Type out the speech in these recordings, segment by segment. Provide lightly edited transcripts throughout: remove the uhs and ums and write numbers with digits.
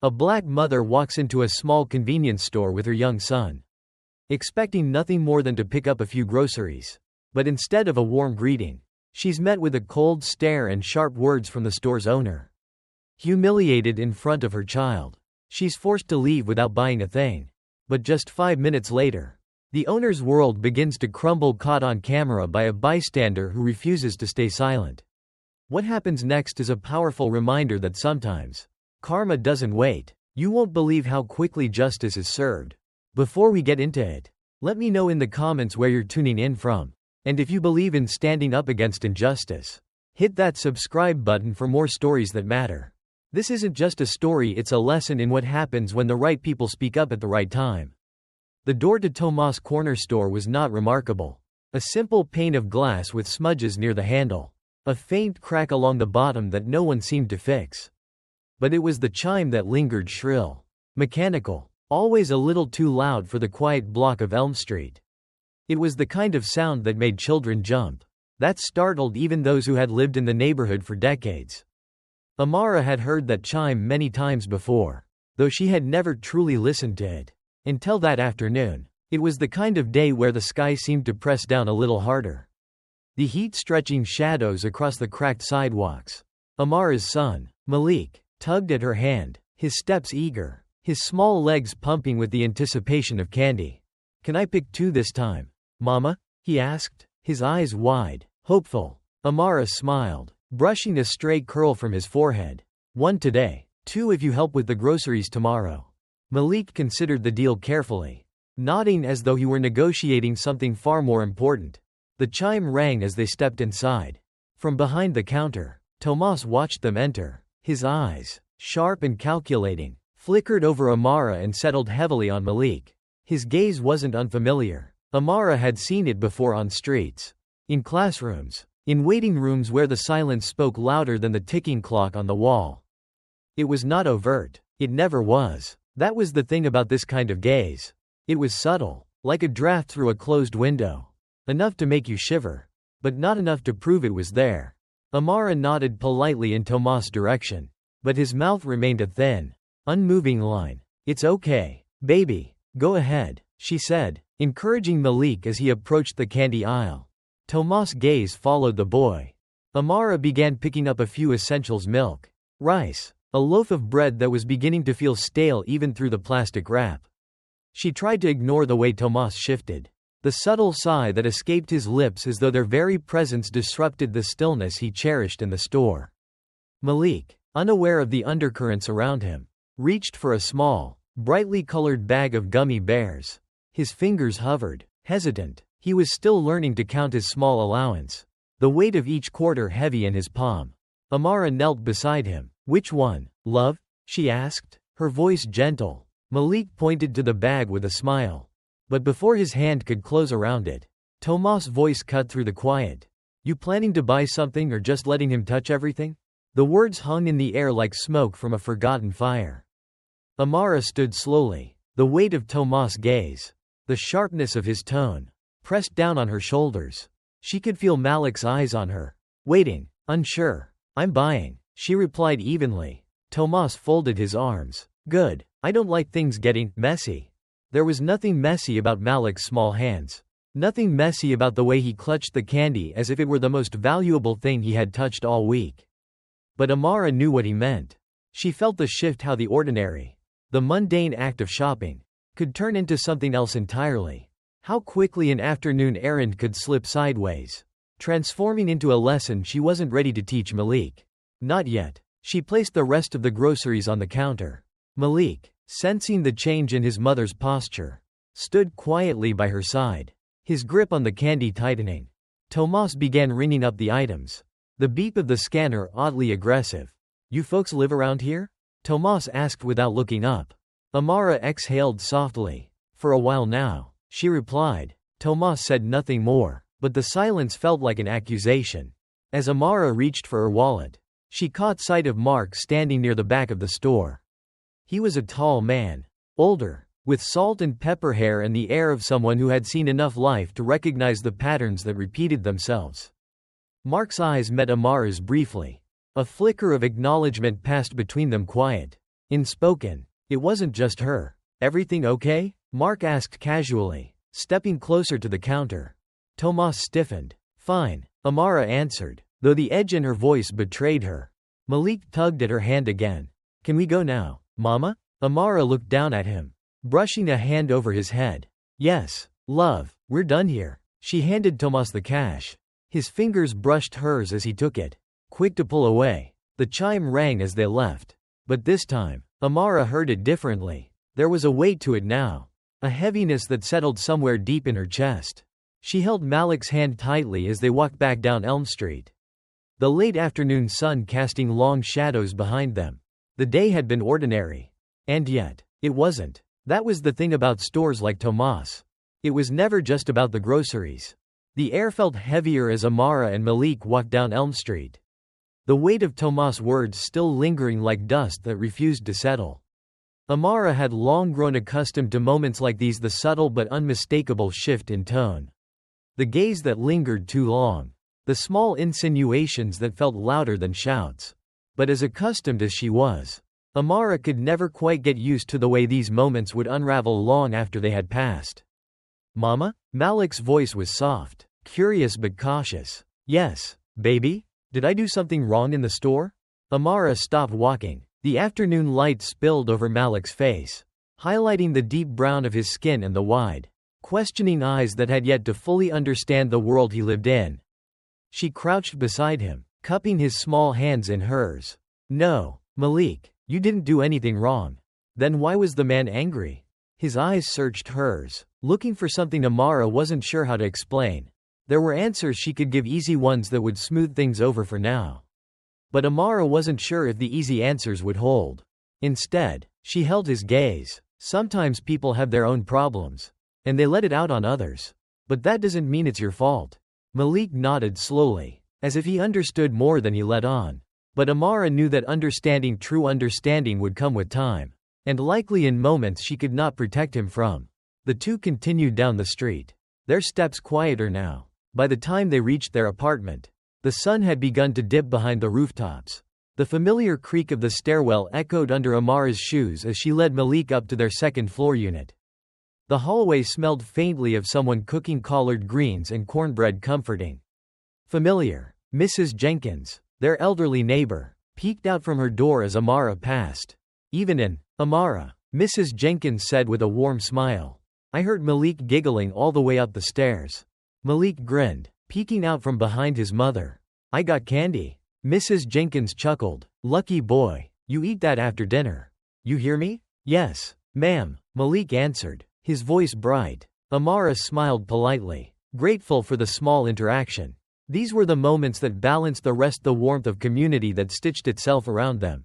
A black mother walks into a small convenience store with her young son, expecting nothing more than to pick up a few groceries. But instead of a warm greeting, she's met with a cold stare and sharp words from the store's owner. Humiliated in front of her child, she's forced to leave without buying a thing. But just 5 minutes later, the owner's world begins to crumble, caught on camera by a bystander who refuses to stay silent. What happens next is a powerful reminder that sometimes karma doesn't wait. You won't believe how quickly justice is served. Before we get into it, let me know in the comments where you're tuning in from, and if you believe in standing up against injustice. Hit that subscribe button for more stories that matter. This isn't just a story, it's a lesson in what happens when the right people speak up at the right time. The door to Tomas' corner store was not remarkable. A simple pane of glass with smudges near the handle, a faint crack along the bottom that no one seemed to fix. But it was the chime that lingered, shrill, mechanical, always a little too loud for the quiet block of Elm Street. It was the kind of sound that made children jump, that startled even those who had lived in the neighborhood for decades. Amara had heard that chime many times before, though she had never truly listened to it. Until that afternoon. It was the kind of day where the sky seemed to press down a little harder, the heat stretching shadows across the cracked sidewalks. Amara's son, Malik, tugged at her hand, his steps eager, his small legs pumping with the anticipation of candy. "Can I pick 2 this time, Mama?" he asked, his eyes wide, hopeful. Amara smiled, brushing a stray curl from his forehead. "1 today, 2 if you help with the groceries tomorrow." Malik considered the deal carefully, nodding as though he were negotiating something far more important. The chime rang as they stepped inside. From behind the counter, Tomas watched them enter. His eyes, sharp and calculating, flickered over Amara and settled heavily on Malik. His gaze wasn't unfamiliar. Amara had seen it before on streets, in classrooms, in waiting rooms where the silence spoke louder than the ticking clock on the wall. It was not overt. It never was. That was the thing about this kind of gaze. It was subtle, like a draft through a closed window. Enough to make you shiver, but not enough to prove it was there. Amara nodded politely in Tomas' direction, but his mouth remained a thin, unmoving line. "It's okay, baby. Go ahead," she said, encouraging Malik as he approached the candy aisle. Tomas' gaze followed the boy. Amara began picking up a few essentials: milk, rice, a loaf of bread that was beginning to feel stale even through the plastic wrap. She tried to ignore the way Tomas shifted, the subtle sigh that escaped his lips as though their very presence disrupted the stillness he cherished in the store. Malik, unaware of the undercurrents around him, reached for a small, brightly colored bag of gummy bears. His fingers hovered, hesitant. He was still learning to count his small allowance, the weight of each quarter heavy in his palm. Amara knelt beside him. "Which one, love?" she asked, her voice gentle. Malik pointed to the bag with a smile. But before his hand could close around it, Tomas' voice cut through the quiet. "You planning to buy something or just letting him touch everything?" The words hung in the air like smoke from a forgotten fire. Amara stood slowly, the weight of Tomas' gaze, the sharpness of his tone, pressed down on her shoulders. She could feel Malik's eyes on her, waiting, unsure. "I'm buying," she replied evenly. Tomas folded his arms. "Good. I don't like things getting messy." There was nothing messy about Malik's small hands. Nothing messy about the way he clutched the candy as if it were the most valuable thing he had touched all week. But Amara knew what he meant. She felt the shift, how the ordinary, the mundane act of shopping, could turn into something else entirely. How quickly an afternoon errand could slip sideways, transforming into a lesson she wasn't ready to teach Malik. Not yet. She placed the rest of the groceries on the counter. Malik, sensing the change in his mother's posture, stood quietly by her side, his grip on the candy tightening. Tomas began ringing up the items, the beep of the scanner oddly aggressive. "You folks live around here?" Tomas asked without looking up. Amara exhaled softly. "For a while now," she replied. Tomas said nothing more, but the silence felt like an accusation. As Amara reached for her wallet, she caught sight of Mark standing near the back of the store. He was a tall man, older, with salt and pepper hair and the air of someone who had seen enough life to recognize the patterns that repeated themselves. Mark's eyes met Amara's briefly. A flicker of acknowledgement passed between them, quiet, Unspoken. It wasn't just her. Everything okay? Mark asked casually, stepping closer to the counter. Tomas stiffened. Fine, Amara answered, though the edge in her voice betrayed her. Malik tugged at her hand again. Can we go now, Mama? Amara looked down at him, brushing a hand over his head. Yes, love, we're done here. She handed Tomas the cash. His fingers brushed hers as he took it, quick to pull away. The chime rang as they left. But this time, Amara heard it differently. There was a weight to it now, a heaviness that settled somewhere deep in her chest. She held Malik's hand tightly as they walked back down Elm Street, the late afternoon sun casting long shadows behind them. The day had been ordinary. And yet, it wasn't. That was the thing about stores like Tomas. It was never just about the groceries. The air felt heavier as Amara and Malik walked down Elm Street, the weight of Tomas' words still lingering like dust that refused to settle. Amara had long grown accustomed to moments like these, the subtle but unmistakable shift in tone, the gaze that lingered too long, the small insinuations that felt louder than shouts. But as accustomed as she was, Amara could never quite get used to the way these moments would unravel long after they had passed. Mama? Malik's voice was soft, curious but cautious. Yes, baby? Did I do something wrong in the store? Amara stopped walking. The afternoon light spilled over Malik's face, highlighting the deep brown of his skin and the wide, questioning eyes that had yet to fully understand the world he lived in. She crouched beside him, cupping his small hands in hers. No, Malik, you didn't do anything wrong. Then why was the man angry? His eyes searched hers, looking for something Amara wasn't sure how to explain. There were answers she could give, easy ones that would smooth things over for now. But Amara wasn't sure if the easy answers would hold. Instead, she held his gaze. Sometimes people have their own problems, and they let it out on others. But that doesn't mean it's your fault. Malik nodded slowly, as if he understood more than he let on. But Amara knew that true understanding would come with time, and likely in moments she could not protect him from. The two continued down the street, their steps quieter now. By the time they reached their apartment, the sun had begun to dip behind the rooftops. The familiar creak of the stairwell echoed under Amara's shoes as she led Malik up to their second-floor unit. The hallway smelled faintly of someone cooking collard greens and cornbread, comforting. Familiar. Mrs. Jenkins, their elderly neighbor, peeked out from her door as Amara passed. Evenin', Amara, Mrs. Jenkins said with a warm smile. I heard Malik giggling all the way up the stairs. Malik grinned, peeking out from behind his mother. I got candy. Mrs. Jenkins chuckled. Lucky boy, you eat that after dinner. You hear me? Yes, ma'am, Malik answered, his voice bright. Amara smiled politely, grateful for the small interaction. These were the moments that balanced the warmth of community that stitched itself around them,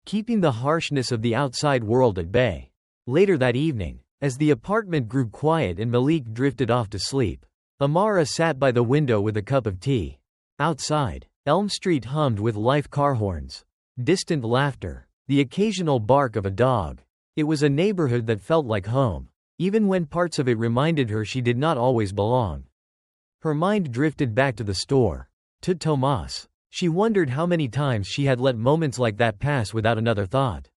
keeping the harshness of the outside world at bay. Later that evening, as the apartment grew quiet and Malik drifted off to sleep, Amara sat by the window with a cup of tea. Outside, Elm Street hummed with live car horns, distant laughter, the occasional bark of a dog. It was a neighborhood that felt like home, even when parts of it reminded her she did not always belong. Her mind drifted back to the store, to Tomas. She wondered how many times she had let moments like that pass without another thought.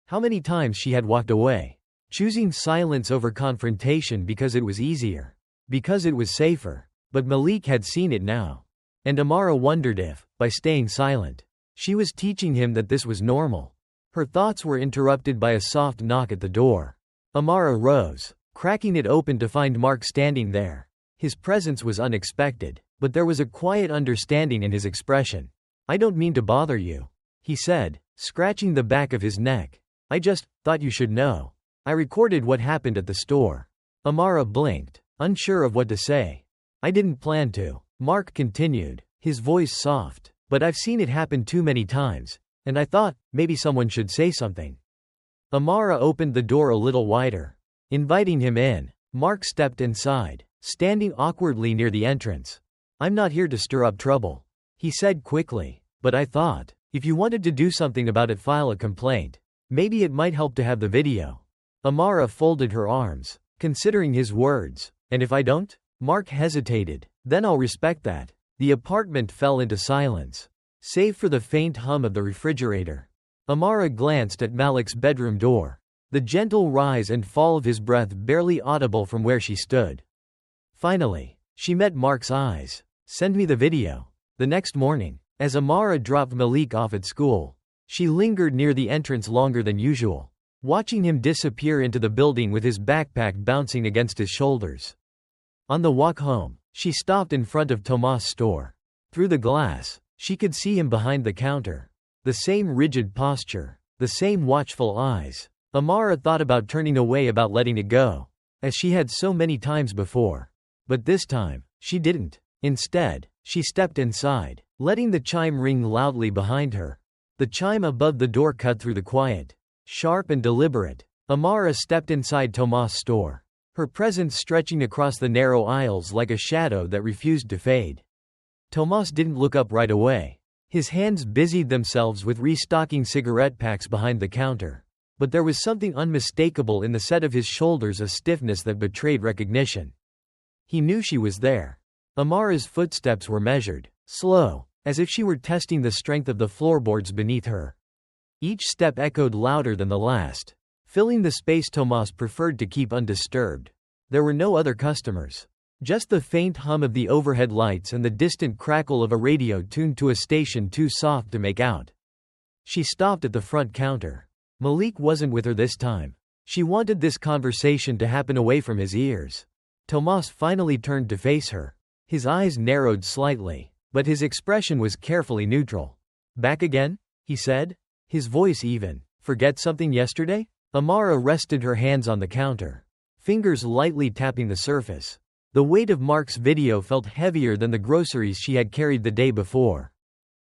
How many times she had walked away, choosing silence over confrontation because it was easier, because it was safer. But Malik had seen it now. And Amara wondered if, by staying silent, she was teaching him that this was normal. Her thoughts were interrupted by a soft knock at the door. Amara rose, cracking it open to find Mark standing there. His presence was unexpected, but there was a quiet understanding in his expression. I don't mean to bother you, he said, scratching the back of his neck. I just thought you should know. I recorded what happened at the store. Amara blinked, unsure of what to say. I didn't plan to, Mark continued, his voice soft, but I've seen it happen too many times, and I thought, maybe someone should say something. Amara opened the door a little wider, inviting him in. Mark stepped inside, standing awkwardly near the entrance. I'm not here to stir up trouble, he said quickly, but I thought, if you wanted to do something about it, file a complaint. Maybe it might help to have the video. Amara folded her arms, considering his words. And if I don't? Mark hesitated. Then I'll respect that. The apartment fell into silence, save for the faint hum of the refrigerator. Amara glanced at Malik's bedroom door. The gentle rise and fall of his breath barely audible from where she stood. Finally, she met Mark's eyes. "Send me the video." The next morning, as Amara dropped Malik off at school, she lingered near the entrance longer than usual, watching him disappear into the building with his backpack bouncing against his shoulders. On the walk home, she stopped in front of Tomas' store. Through the glass, she could see him behind the counter. The same rigid posture, the same watchful eyes. Amara thought about turning away, about letting it go, as she had so many times before. But this time, she didn't. Instead, she stepped inside, letting the chime ring loudly behind her. The chime above the door cut through the quiet. Sharp and deliberate, Amara stepped inside Tomas' store, her presence stretching across the narrow aisles like a shadow that refused to fade. Tomas didn't look up right away. His hands busied themselves with restocking cigarette packs behind the counter. But there was something unmistakable in the set of his shoulders, a stiffness that betrayed recognition. He knew she was there. Amara's footsteps were measured, slow, as if she were testing the strength of the floorboards beneath her. Each step echoed louder than the last, filling the space Tomas preferred to keep undisturbed. There were no other customers. Just the faint hum of the overhead lights and the distant crackle of a radio tuned to a station too soft to make out. She stopped at the front counter. Malik wasn't with her this time. She wanted this conversation to happen away from his ears. Tomas finally turned to face her. His eyes narrowed slightly, but his expression was carefully neutral. "Back again?" he said, his voice even. "Forget something yesterday?" Amara rested her hands on the counter, fingers lightly tapping the surface. The weight of Mark's video felt heavier than the groceries she had carried the day before.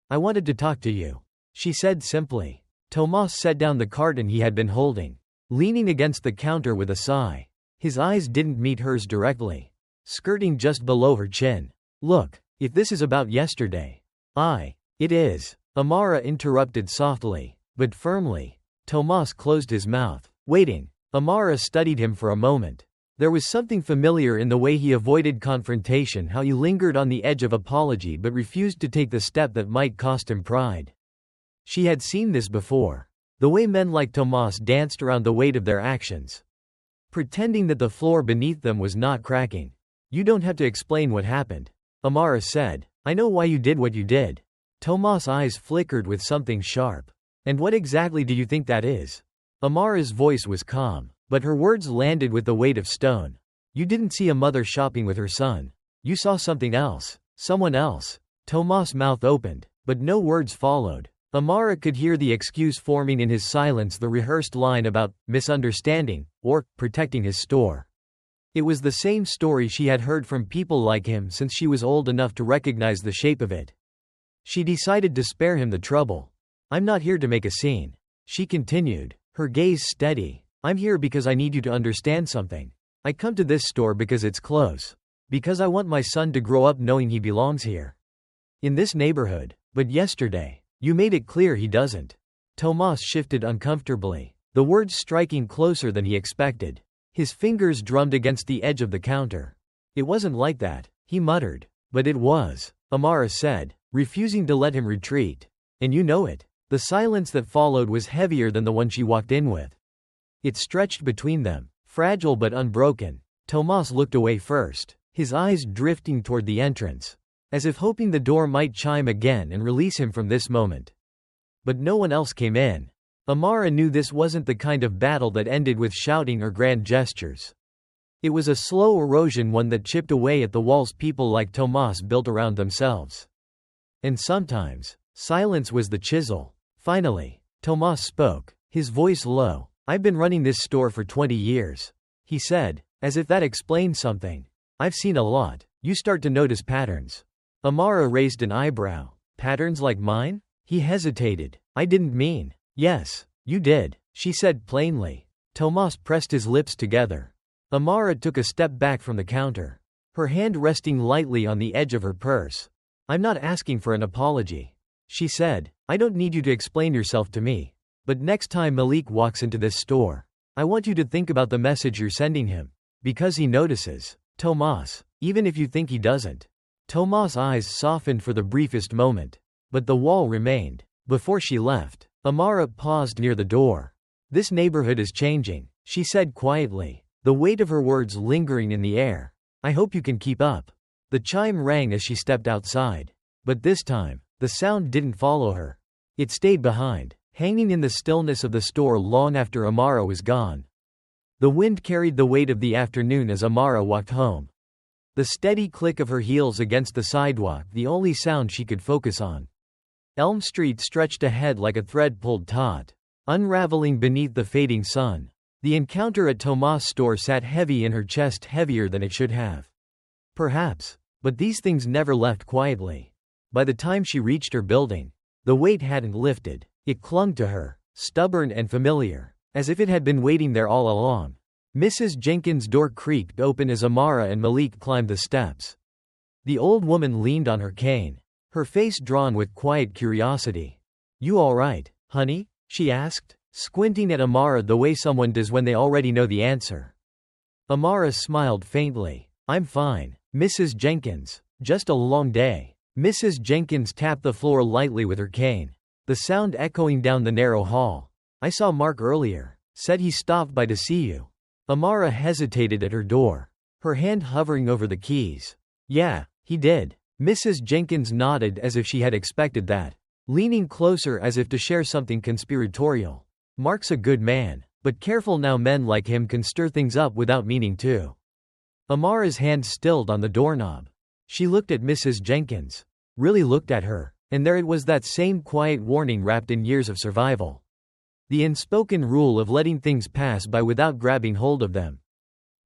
"I wanted to talk to you," she said simply. Tomas set down the carton he had been holding, leaning against the counter with a sigh. His eyes didn't meet hers directly, skirting just below her chin. "Look, if this is about yesterday." It is," Amara interrupted softly, but firmly. Tomas closed his mouth, waiting. Amara studied him for a moment. There was something familiar in the way he avoided confrontation, how he lingered on the edge of apology but refused to take the step that might cost him pride. She had seen this before. The way men like Tomas danced around the weight of their actions, pretending that the floor beneath them was not cracking. "You don't have to explain what happened," Amara said. "I know why you did what you did." Tomas' eyes flickered with something sharp. "And what exactly do you think that is?" Amara's voice was calm, but her words landed with the weight of stone. "You didn't see a mother shopping with her son. You saw something else. Someone else." Tomas' mouth opened, but no words followed. Amara could hear the excuse forming in his silence, the rehearsed line about misunderstanding or protecting his store. It was the same story she had heard from people like him since she was old enough to recognize the shape of it. She decided to spare him the trouble. "I'm not here to make a scene," she continued, her gaze steady. "I'm here because I need you to understand something. I come to this store because it's close. Because I want my son to grow up knowing he belongs here. In this neighborhood. But yesterday, you made it clear he doesn't." Tomas shifted uncomfortably, the words striking closer than he expected. His fingers drummed against the edge of the counter. "It wasn't like that," he muttered. "But it was," Amara said, refusing to let him retreat. "And you know it." The silence that followed was heavier than the one she walked in with. It stretched between them, fragile but unbroken. Tomas looked away first, his eyes drifting toward the entrance, as if hoping the door might chime again and release him from this moment. But no one else came in. Amara knew this wasn't the kind of battle that ended with shouting or grand gestures. It was a slow erosion, one that chipped away at the walls people like Tomas built around themselves. And sometimes, silence was the chisel. Finally, Tomas spoke, his voice low. "I've been running this store for 20 years. He said, as if that explained something. "I've seen a lot. You start to notice patterns." Amara raised an eyebrow. "Patterns like mine?" He hesitated. "I didn't mean." "Yes, you did," she said plainly. Tomas pressed his lips together. Amara took a step back from the counter, her hand resting lightly on the edge of her purse. "I'm not asking for an apology," she said. "I don't need you to explain yourself to me. But next time Malik walks into this store, I want you to think about the message you're sending him. Because he notices. Tomas, even if you think he doesn't." Tomas' eyes softened for the briefest moment. But the wall remained. Before she left, Amara paused near the door. "This neighborhood is changing," she said quietly, the weight of her words lingering in the air. "I hope you can keep up." The chime rang as she stepped outside. But this time, the sound didn't follow her. It stayed behind, hanging in the stillness of the store long after Amara was gone. The wind carried the weight of the afternoon as Amara walked home. The steady click of her heels against the sidewalk, the only sound she could focus on. Elm Street stretched ahead like a thread pulled taut, unraveling beneath the fading sun. The encounter at Tomas' store sat heavy in her chest, heavier than it should have. Perhaps. But these things never left quietly. By the time she reached her building, the weight hadn't lifted. It clung to her, stubborn and familiar, as if it had been waiting there all along. Mrs. Jenkins' door creaked open as Amara and Malik climbed the steps. The old woman leaned on her cane, her face drawn with quiet curiosity. "You all right, honey?" she asked, squinting at Amara the way someone does when they already know the answer. Amara smiled faintly. "I'm fine, Mrs. Jenkins. Just a long day." Mrs. Jenkins tapped the floor lightly with her cane, the sound echoing down the narrow hall. "I saw Mark earlier. Said he stopped by to see you." Amara hesitated at her door, her hand hovering over the keys. "Yeah, he did." Mrs. Jenkins nodded as if she had expected that, leaning closer as if to share something conspiratorial. "Mark's a good man, but careful now, men like him can stir things up without meaning to." Amara's hand stilled on the doorknob. She looked at Mrs. Jenkins. Really looked at her, and there it was, that same quiet warning wrapped in years of survival. The unspoken rule of letting things pass by without grabbing hold of them.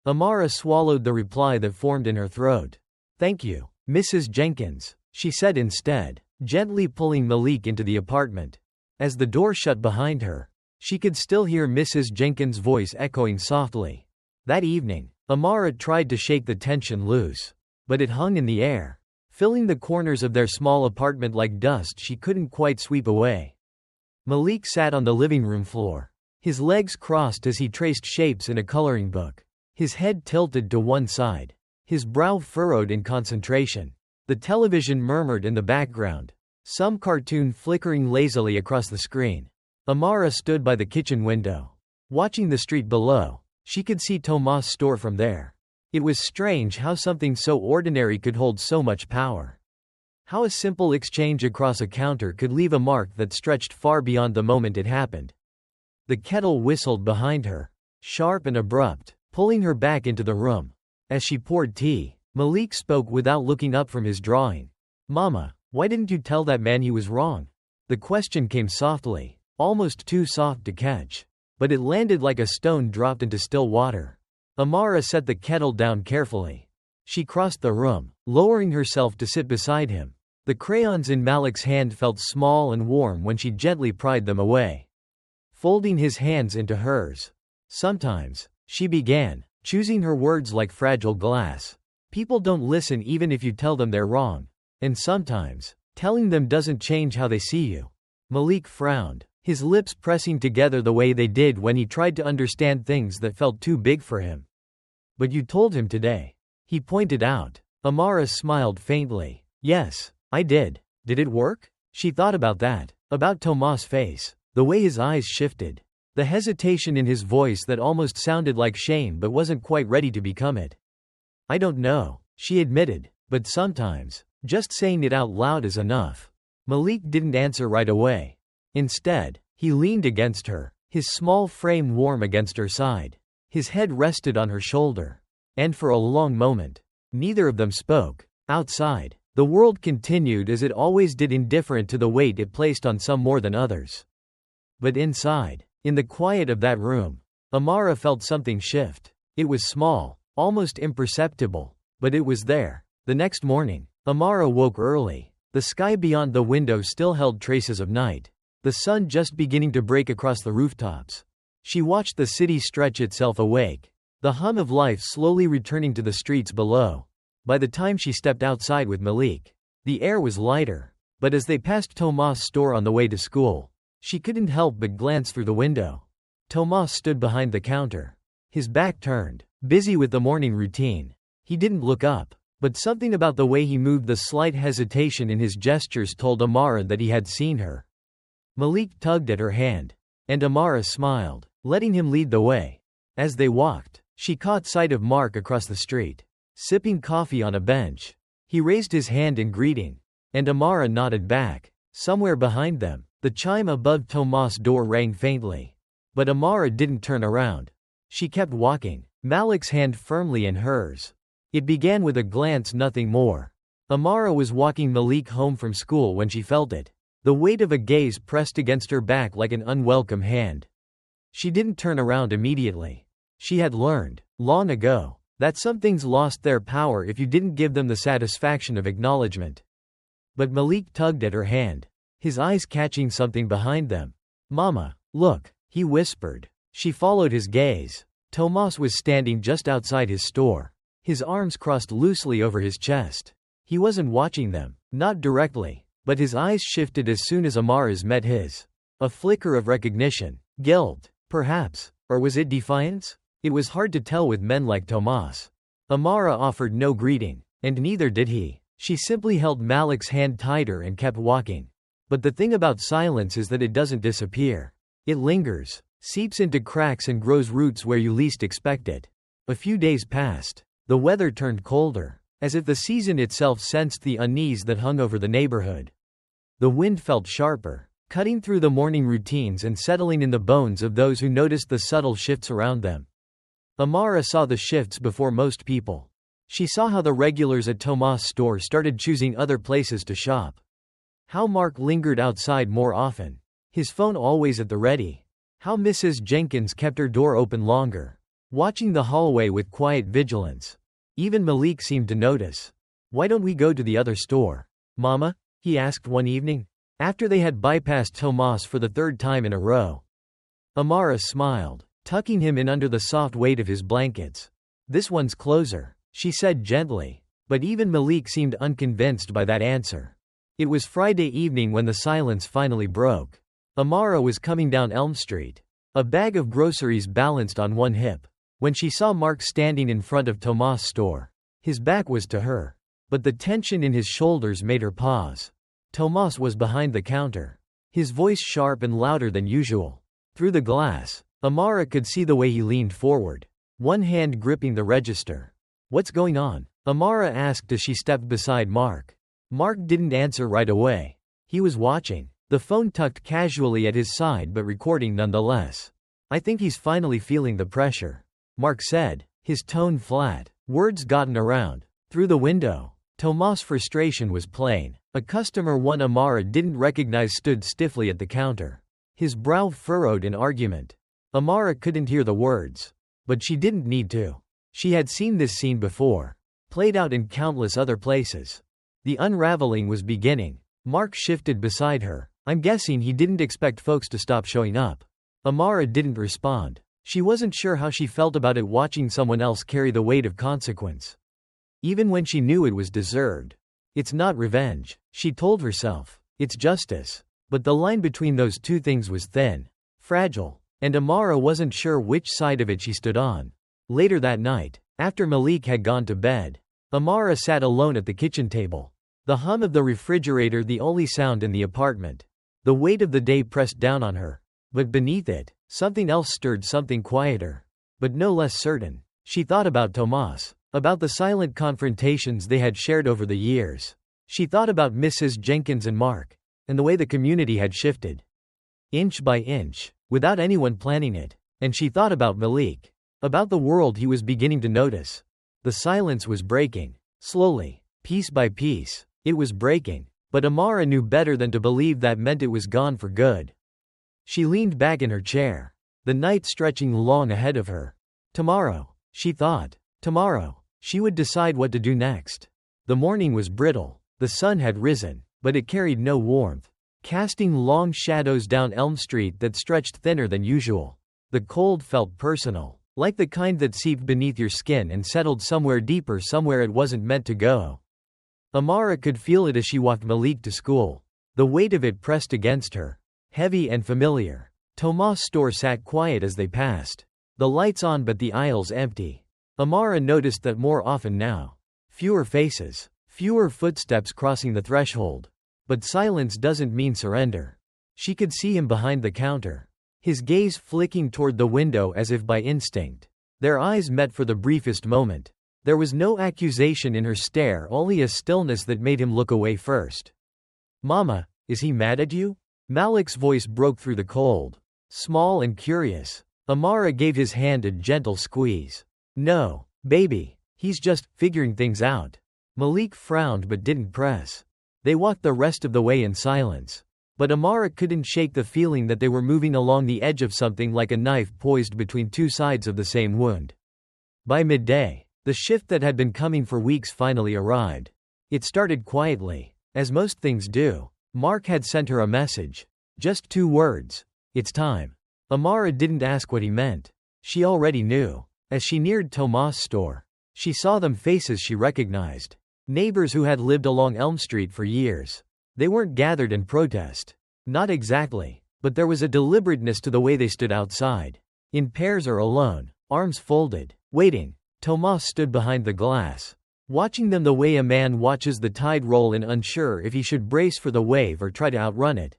Amara swallowed the reply that formed in her throat. "Thank you, Mrs. Jenkins," she said instead, gently pulling Malik into the apartment. As the door shut behind her, she could still hear Mrs. Jenkins' voice echoing softly. That evening, Amara tried to shake the tension loose, but it hung in the air, filling the corners of their small apartment like dust she couldn't quite sweep away. Malik sat on the living room floor, his legs crossed as he traced shapes in a coloring book, his head tilted to one side, his brow furrowed in concentration. The television murmured in the background, some cartoon flickering lazily across the screen. Amara stood by the kitchen window, watching the street below. She could see Tomas' store from there. It was strange how something so ordinary could hold so much power. How a simple exchange across a counter could leave a mark that stretched far beyond the moment it happened. The kettle whistled behind her, sharp and abrupt, pulling her back into the room. As she poured tea, Malik spoke without looking up from his drawing. "Mama, why didn't you tell that man he was wrong?" The question came softly, almost too soft to catch. But it landed like a stone dropped into still water. Amara set the kettle down carefully. She crossed the room, lowering herself to sit beside him. The crayons in Malik's hand felt small and warm when she gently pried them away, folding his hands into hers. "Sometimes," she began, choosing her words like fragile glass, "people don't listen even if you tell them they're wrong. And sometimes, telling them doesn't change how they see you." Malik frowned, his lips pressing together the way they did when he tried to understand things that felt too big for him. "But you told him today," he pointed out. Amara smiled faintly. "Yes, I did. Did it work?" She thought about that, about Tomas' face, the way his eyes shifted, the hesitation in his voice that almost sounded like shame but wasn't quite ready to become it. "I don't know," she admitted, "but sometimes, just saying it out loud is enough." Malik didn't answer right away. Instead, he leaned against her, his small frame warm against her side. His head rested on her shoulder. And for a long moment, neither of them spoke. Outside, the world continued as it always did, indifferent to the weight it placed on some more than others. But inside, in the quiet of that room, Amara felt something shift. It was small, almost imperceptible, but it was there. The next morning, Amara woke early. The sky beyond the window still held traces of night, the sun just beginning to break across the rooftops. She watched the city stretch itself awake, the hum of life slowly returning to the streets below. By the time she stepped outside with Malik, the air was lighter, but as they passed Tomas' store on the way to school, she couldn't help but glance through the window. Tomas stood behind the counter, his back turned, busy with the morning routine. He didn't look up, but something about the way he moved, the slight hesitation in his gestures, told Amara that he had seen her. Malik tugged at her hand, and Amara smiled, letting him lead the way. As they walked, she caught sight of Mark across the street, sipping coffee on a bench. He raised his hand in greeting, and Amara nodded back. Somewhere behind them, the chime above Tomas' door rang faintly. But Amara didn't turn around. She kept walking, Malik's hand firmly in hers. It began with a glance, nothing more. Amara was walking Malik home from school when she felt it. The weight of a gaze pressed against her back like an unwelcome hand. She didn't turn around immediately. She had learned, long ago, that some things lost their power if you didn't give them the satisfaction of acknowledgement. But Malik tugged at her hand, his eyes catching something behind them. "Mama, look," he whispered. She followed his gaze. Tomas was standing just outside his store, his arms crossed loosely over his chest. He wasn't watching them, not directly, but his eyes shifted as soon as Amara's met his. A flicker of recognition, guilt, perhaps, or was it defiance? It was hard to tell with men like Tomas. Amara offered no greeting, and neither did he. She simply held Malik's hand tighter and kept walking. But the thing about silence is that it doesn't disappear. It lingers, seeps into cracks and grows roots where you least expect it. A few days passed. The weather turned colder, as if the season itself sensed the unease that hung over the neighborhood. The wind felt sharper, cutting through the morning routines and settling in the bones of those who noticed the subtle shifts around them. Amara saw the shifts before most people. She saw how the regulars at Tomas' store started choosing other places to shop. How Mark lingered outside more often, his phone always at the ready. How Mrs. Jenkins kept her door open longer, watching the hallway with quiet vigilance. Even Malik seemed to notice. "Why don't we go to the other store, Mama?" he asked one evening, after they had bypassed Tomas for the third time in a row. Amara smiled, tucking him in under the soft weight of his blankets. "This one's closer," she said gently, but even Malik seemed unconvinced by that answer. It was Friday evening when the silence finally broke. Amara was coming down Elm Street, a bag of groceries balanced on one hip, when she saw Mark standing in front of Tomas' store. His back was to her, but the tension in his shoulders made her pause. Tomas was behind the counter, his voice sharp and louder than usual. Through the glass, Amara could see the way he leaned forward, one hand gripping the register. "What's going on?" Amara asked as she stepped beside Mark. Mark didn't answer right away. He was watching, the phone tucked casually at his side but recording nonetheless. "I think he's finally feeling the pressure," Mark said, his tone flat, words gotten around. Through the window, Tomas' frustration was plain. A customer one Amara didn't recognize stood stiffly at the counter, his brow furrowed in argument. Amara couldn't hear the words, but she didn't need to. She had seen this scene before, played out in countless other places. The unraveling was beginning. Mark shifted beside her. "I'm guessing he didn't expect folks to stop showing up." Amara didn't respond. She wasn't sure how she felt about it, watching someone else carry the weight of consequence, even when she knew it was deserved. "It's not revenge," she told herself. "It's justice." But the line between those two things was thin, fragile, and Amara wasn't sure which side of it she stood on. Later that night, after Malik had gone to bed, Amara sat alone at the kitchen table. The hum of the refrigerator the only sound in the apartment. The weight of the day pressed down on her. But beneath it, something else stirred, something quieter, but no less certain. She thought about Tomas, about the silent confrontations they had shared over the years. She thought about Mrs. Jenkins and Mark, and the way the community had shifted, inch by inch, without anyone planning it. And she thought about Malik, about the world he was beginning to notice. The silence was breaking, slowly, piece by piece. It was breaking, but Amara knew better than to believe that meant it was gone for good. She leaned back in her chair, the night stretching long ahead of her. Tomorrow, she thought, tomorrow, she would decide what to do next. The morning was brittle, the sun had risen, but it carried no warmth, casting long shadows down Elm Street that stretched thinner than usual. The cold felt personal, like the kind that seeped beneath your skin and settled somewhere deeper, somewhere it wasn't meant to go. Amara could feel it as she walked Malik to school. The weight of it pressed against her, heavy and familiar. Tomas' store sat quiet as they passed, the lights on but the aisles empty. Amara noticed that more often now. Fewer faces, fewer footsteps crossing the threshold. But silence doesn't mean surrender. She could see him behind the counter, his gaze flicking toward the window as if by instinct. Their eyes met for the briefest moment. There was no accusation in her stare, only a stillness that made him look away first. "Mama, is he mad at you?" Malik's voice broke through the cold, small and curious. Amara gave his hand a gentle squeeze. "No, baby. He's just figuring things out." Malik frowned but didn't press. They walked the rest of the way in silence. But Amara couldn't shake the feeling that they were moving along the edge of something like a knife poised between two sides of the same wound. By midday, the shift that had been coming for weeks finally arrived. It started quietly, as most things do. Mark had sent her a message. Just 2 words. "It's time." Amara didn't ask what he meant. She already knew. As she neared Tomas' store, she saw them, faces she recognized. Neighbors who had lived along Elm Street for years. They weren't gathered in protest. Not exactly. But there was a deliberateness to the way they stood outside. In pairs or alone, arms folded, waiting. Tomas stood behind the glass, watching them the way a man watches the tide roll in, unsure if he should brace for the wave or try to outrun it.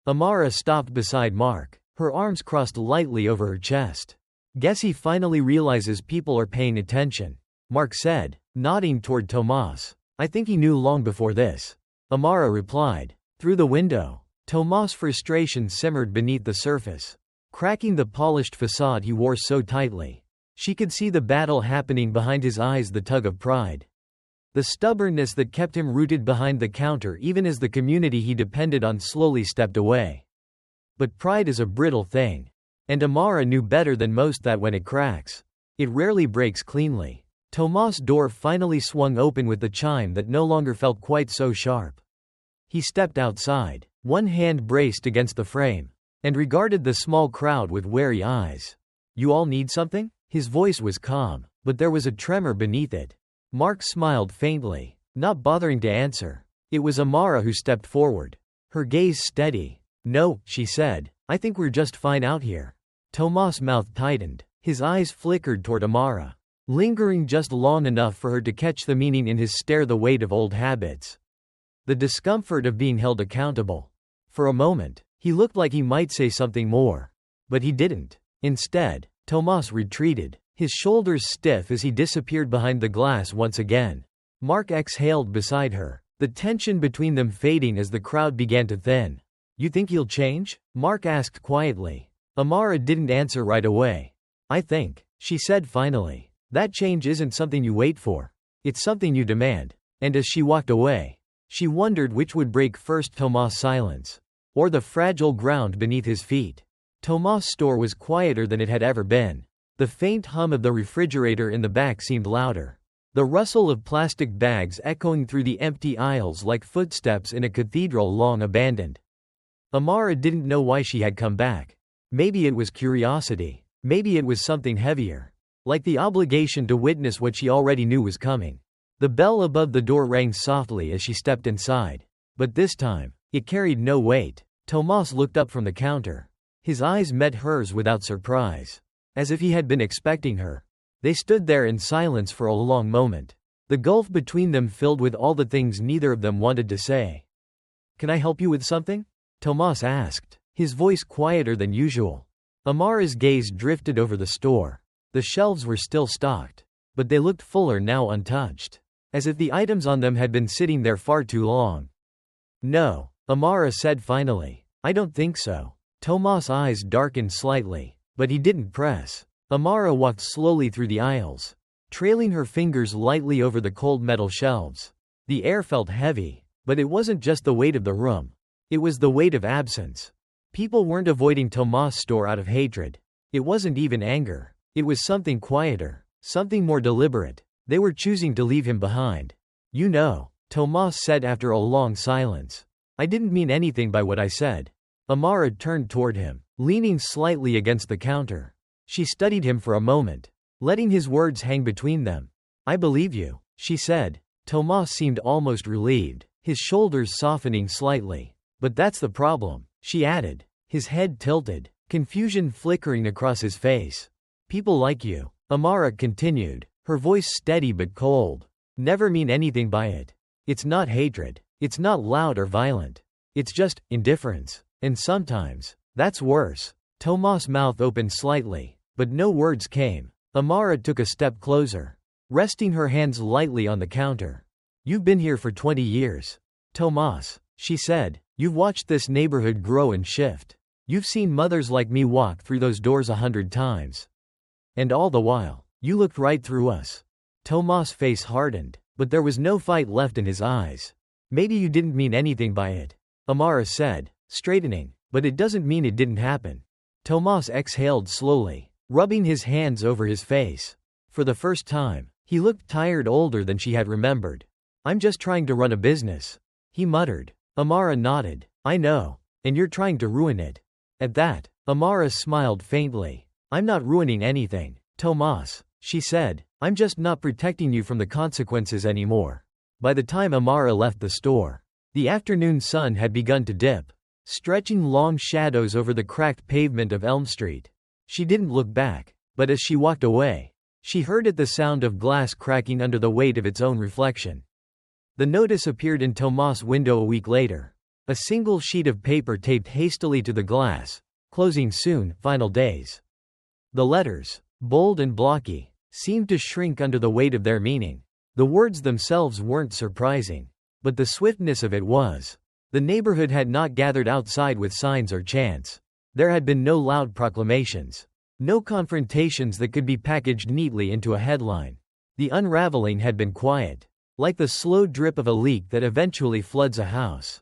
Amara stopped beside Mark, her arms crossed lightly over her chest. "Guess he finally realizes people are paying attention," Mark said, nodding toward Tomas. "I think he knew long before this," Amara replied. Through the window, Tomas' frustration simmered beneath the surface, cracking the polished facade he wore so tightly. She could see the battle happening behind his eyes, the tug of pride. The stubbornness that kept him rooted behind the counter even as the community he depended on slowly stepped away. But pride is a brittle thing. And Amara knew better than most that when it cracks, it rarely breaks cleanly. Tomas' door finally swung open with the chime that no longer felt quite so sharp. He stepped outside, one hand braced against the frame, and regarded the small crowd with wary eyes. "You all need something?" His voice was calm, but there was a tremor beneath it. Mark smiled faintly, not bothering to answer. It was Amara who stepped forward, her gaze steady. "No," she said, "I think we're just fine out here." Tomas' mouth tightened, his eyes flickered toward Amara, lingering just long enough for her to catch the meaning in his stare, the weight of old habits. The discomfort of being held accountable. For a moment, he looked like he might say something more. But he didn't. Instead, Tomas retreated, his shoulders stiff as he disappeared behind the glass once again. Mark exhaled beside her, the tension between them fading as the crowd began to thin. "You think he'll change?" Mark asked quietly. Amara didn't answer right away. "I think," she said finally, "that change isn't something you wait for. It's something you demand." And as she walked away, she wondered which would break first, Tomas' silence, or the fragile ground beneath his feet. Tomas' store was quieter than it had ever been. The faint hum of the refrigerator in the back seemed louder, the rustle of plastic bags echoing through the empty aisles like footsteps in a cathedral long abandoned. Amara didn't know why she had come back. Maybe it was curiosity. Maybe it was something heavier, like the obligation to witness what she already knew was coming. The bell above the door rang softly as she stepped inside. But this time, it carried no weight. Tomas looked up from the counter. His eyes met hers without surprise, as if he had been expecting her. They stood there in silence for a long moment, the gulf between them filled with all the things neither of them wanted to say. "Can I help you with something?" Tomas asked, his voice quieter than usual. Amara's gaze drifted over the store. The shelves were still stocked, but they looked fuller now, untouched, as if the items on them had been sitting there far too long. "No," Amara said finally. "I don't think so." Tomas' eyes darkened slightly, but he didn't press. Amara walked slowly through the aisles, trailing her fingers lightly over the cold metal shelves. The air felt heavy, but it wasn't just the weight of the room. It was the weight of absence. People weren't avoiding Tomas' store out of hatred. It wasn't even anger. It was something quieter, something more deliberate. They were choosing to leave him behind. "You know," Tomas said after a long silence, "I didn't mean anything by what I said." Amara turned toward him, leaning slightly against the counter. She studied him for a moment, letting his words hang between them. "I believe you," she said. Tomas seemed almost relieved, his shoulders softening slightly. "But that's the problem," she added, his head tilted, confusion flickering across his face. "People like you," Amara continued, her voice steady but cold, "never mean anything by it. It's not hatred. It's not loud or violent. It's just indifference. And sometimes, that's worse. Tomas' mouth opened slightly, but no words came. Amara took a step closer, resting her hands lightly on the counter. You've been here for 20 years. Tomas, she said, you've watched this neighborhood grow and shift. You've seen mothers like me walk through those doors 100 times. And all the while, you looked right through us. Tomas' face hardened, but there was no fight left in his eyes. Maybe you didn't mean anything by it, Amara said, straightening, but it doesn't mean it didn't happen. Tomas exhaled slowly, rubbing his hands over his face. For the first time, he looked tired, older than she had remembered. I'm just trying to run a business, he muttered. Amara nodded. I know. And you're trying to ruin it. At that, Amara smiled faintly. I'm not ruining anything, Tomas, she said. I'm just not protecting you from the consequences anymore. By the time Amara left the store, the afternoon sun had begun to dip, stretching long shadows over the cracked pavement of Elm Street. She didn't look back, but as she walked away, she heard the sound of glass cracking under the weight of its own reflection. The notice appeared in Tomas' window a week later. A single sheet of paper taped hastily to the glass. Closing soon, final days. The letters, bold and blocky, seemed to shrink under the weight of their meaning. The words themselves weren't surprising, but the swiftness of it was. The neighborhood had not gathered outside with signs or chants. There had been no loud proclamations. No confrontations that could be packaged neatly into a headline. The unraveling had been quiet, like the slow drip of a leak that eventually floods a house.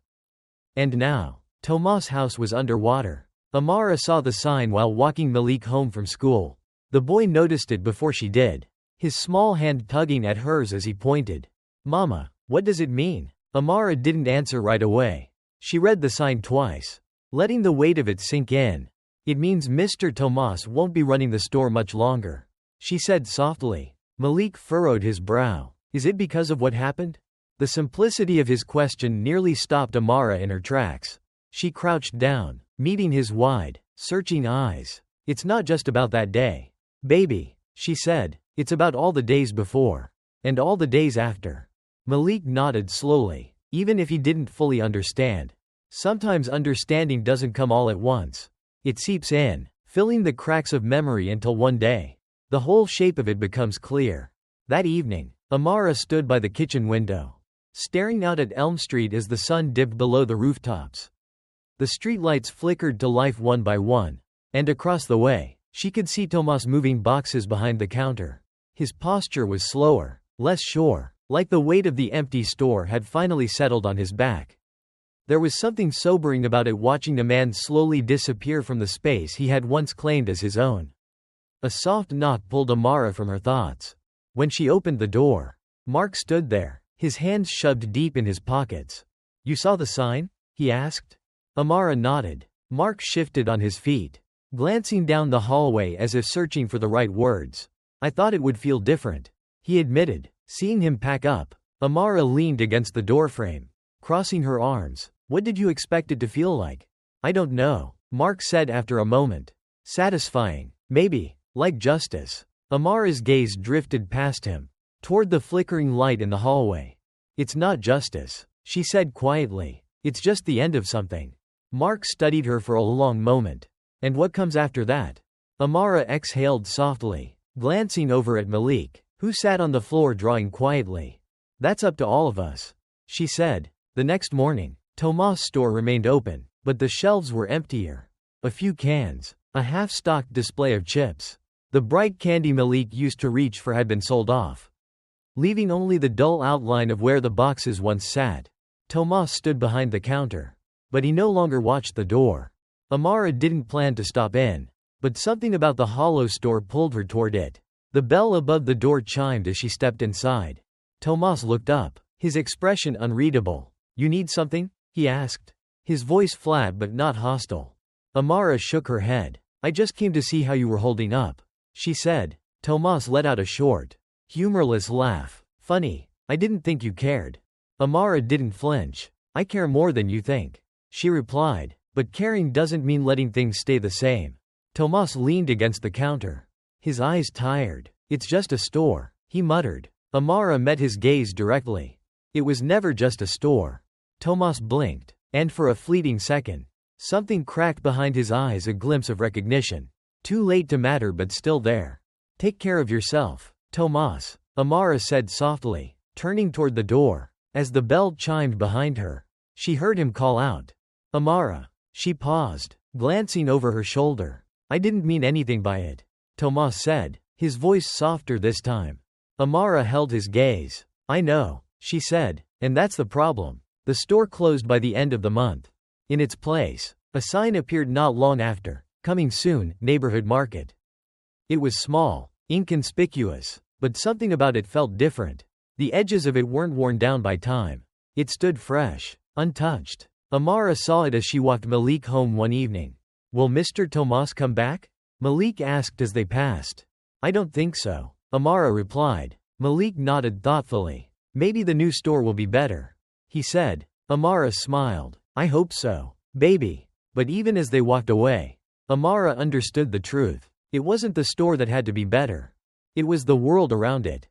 And now, Tomas' house was underwater. Amara saw the sign while walking Malik home from school. The boy noticed it before she did, his small hand tugging at hers as he pointed. Mama, what does it mean? Amara didn't answer right away. She read the sign twice, letting the weight of it sink in. It means Mr. Tomas won't be running the store much longer, she said softly. Malik furrowed his brow. Is it because of what happened? The simplicity of his question nearly stopped Amara in her tracks. She crouched down, meeting his wide, searching eyes. It's not just about that day, baby, she said. It's about all the days before. And all the days after. Malik nodded slowly, even if he didn't fully understand. Sometimes understanding doesn't come all at once. It seeps in, filling the cracks of memory until one day, the whole shape of it becomes clear. That evening, Amara stood by the kitchen window, staring out at Elm Street as the sun dipped below the rooftops. The streetlights flickered to life one by one, and across the way, she could see Tomas moving boxes behind the counter. His posture was slower, less sure, like the weight of the empty store had finally settled on his back. There was something sobering about it, watching a man slowly disappear from the space he had once claimed as his own. A soft knock pulled Amara from her thoughts. When she opened the door, Mark stood there, his hands shoved deep in his pockets. You saw the sign? He asked. Amara nodded. Mark shifted on his feet, glancing down the hallway as if searching for the right words. I thought it would feel different, he admitted. Seeing him pack up, Amara leaned against the doorframe, crossing her arms. What did you expect it to feel like? I don't know, Mark said after a moment. Satisfying, maybe, like justice. Amara's gaze drifted past him, toward the flickering light in the hallway. It's not justice, she said quietly. It's just the end of something. Mark studied her for a long moment. And what comes after that? Amara exhaled softly, glancing over at Malik, who sat on the floor drawing quietly. That's up to all of us, she said. The next morning, Tomas' store remained open, but the shelves were emptier. A few cans, a half-stocked display of chips. The bright candy Malik used to reach for had been sold off, leaving only the dull outline of where the boxes once sat. Tomas stood behind the counter, but he no longer watched the door. Amara didn't plan to stop in, but something about the hollow store pulled her toward it. The bell above the door chimed as she stepped inside. Tomas looked up, his expression unreadable. You need something? He asked, his voice flat but not hostile. Amara shook her head. I just came to see how you were holding up, she said. Tomas let out a short, humorless laugh. Funny, I didn't think you cared. Amara didn't flinch. I care more than you think, she replied, but caring doesn't mean letting things stay the same. Tomas leaned against the counter, his eyes tired. It's just a store, he muttered. Amara met his gaze directly. It was never just a store. Tomas blinked, and for a fleeting second, Something cracked behind his eyes, a glimpse of recognition. Too late to matter, but still there. Take care of yourself, Tomas, Amara said softly, turning toward the door. As the bell chimed behind her, she heard him call out, Amara. She paused, glancing over her shoulder. I didn't mean anything by it, Tomas said, his voice softer this time. Amara held his gaze. I know, she said, and that's the problem. The store closed by the end of the month. In its place, a sign appeared not long after, coming soon, neighborhood market. It was small, inconspicuous, but something about it felt different. The edges of it weren't worn down by time. It stood fresh, untouched. Amara saw it as she walked Malik home one evening. Will Mr. Tomas come back? Malik asked as they passed. I don't think so, Amara replied. Malik nodded thoughtfully. Maybe the new store will be better, he said. Amara smiled. I hope so, baby. But even as they walked away, Amara understood the truth. It wasn't the store that had to be better. It was the world around it.